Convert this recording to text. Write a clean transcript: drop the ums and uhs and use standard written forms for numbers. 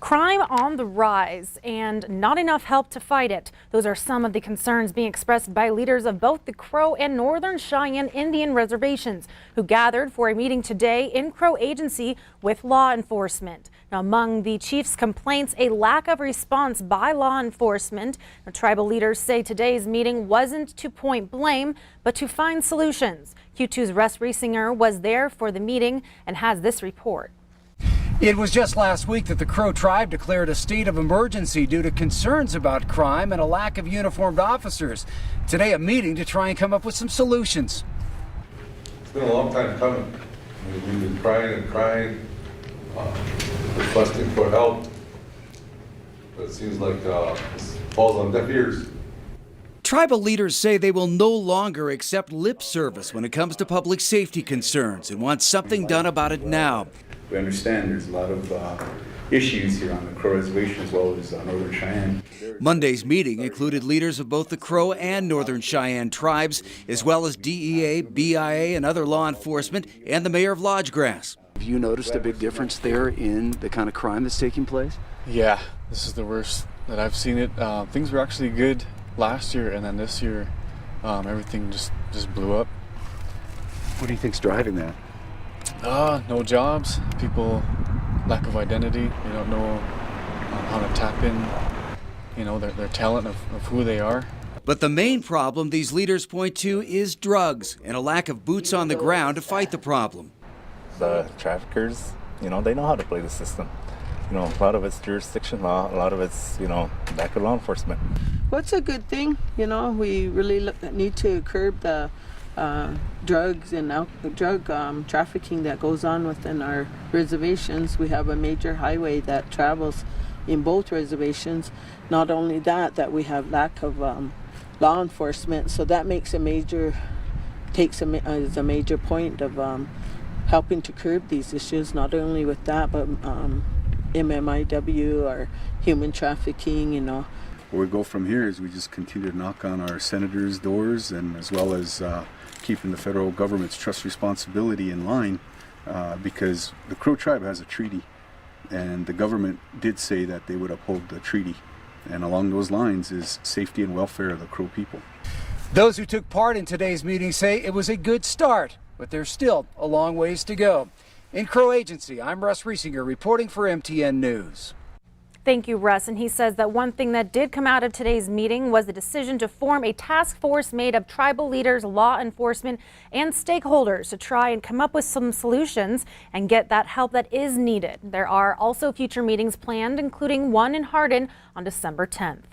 Crime on the rise and not enough help to fight it. Those are some of the concerns being expressed by leaders of both the Crow and Northern Cheyenne Indian reservations who gathered for a meeting today in Crow Agency with law enforcement. Now, among the chief's complaints, a lack of response by law enforcement. Now, tribal leaders say today's meeting wasn't to point blame, but to find solutions. Q2's Russ Reisinger was there for the meeting and has this report. It was just last week that the Crow tribe declared a state of emergency due to concerns about crime and a lack of uniformed officers. Today, a meeting to try and come up with some solutions. It's been a long time coming. We've been crying and crying, requesting for help, but it seems like it falls on deaf ears. Tribal leaders say they will no longer accept lip service when it comes to public safety concerns and want something done about it now. We understand there's a lot of issues here on the Crow Reservation as well as Northern Cheyenne. Monday's meeting included leaders of both the Crow and Northern Cheyenne tribes, as well as DEA, BIA, and other law enforcement, and the mayor of Lodgegrass. Have you noticed a big difference there in the kind of crime that's taking place? Yeah, this is the worst that I've seen it. Things were actually good last year, and then this year, everything just blew up. What do you think's driving that? No jobs, people, lack of identity. They don't know how to tap in, their talent of who they are. But the main problem these leaders point to is drugs and a lack of boots on the ground to fight the problem. The traffickers, they know how to play the system. A lot of it's jurisdiction law, a lot of it's, lack of law enforcement. Well, it's a good thing. We really need to curb the drugs and drug trafficking that goes on within our reservations. We have a major highway that travels in both reservations. Not only that we have lack of law enforcement, so that makes a major point of helping to curb these issues. Not only with that, but MMIW or human trafficking. Where we go from here is we just continue to knock on our senators' doors, and as well as keeping the federal government's trust responsibility in line, because the Crow tribe has a treaty, and the government did say that they would uphold the treaty, and along those lines is safety and welfare of the Crow people. Those who took part in today's meeting say it was a good start, but there's still a long ways to go. In Crow Agency, I'm Russ Reisinger reporting for MTN News. Thank you, Russ. And he says that one thing that did come out of today's meeting was the decision to form a task force made of tribal leaders, law enforcement, and stakeholders to try and come up with some solutions and get that help that is needed. There are also future meetings planned, including one in Hardin on December 10th.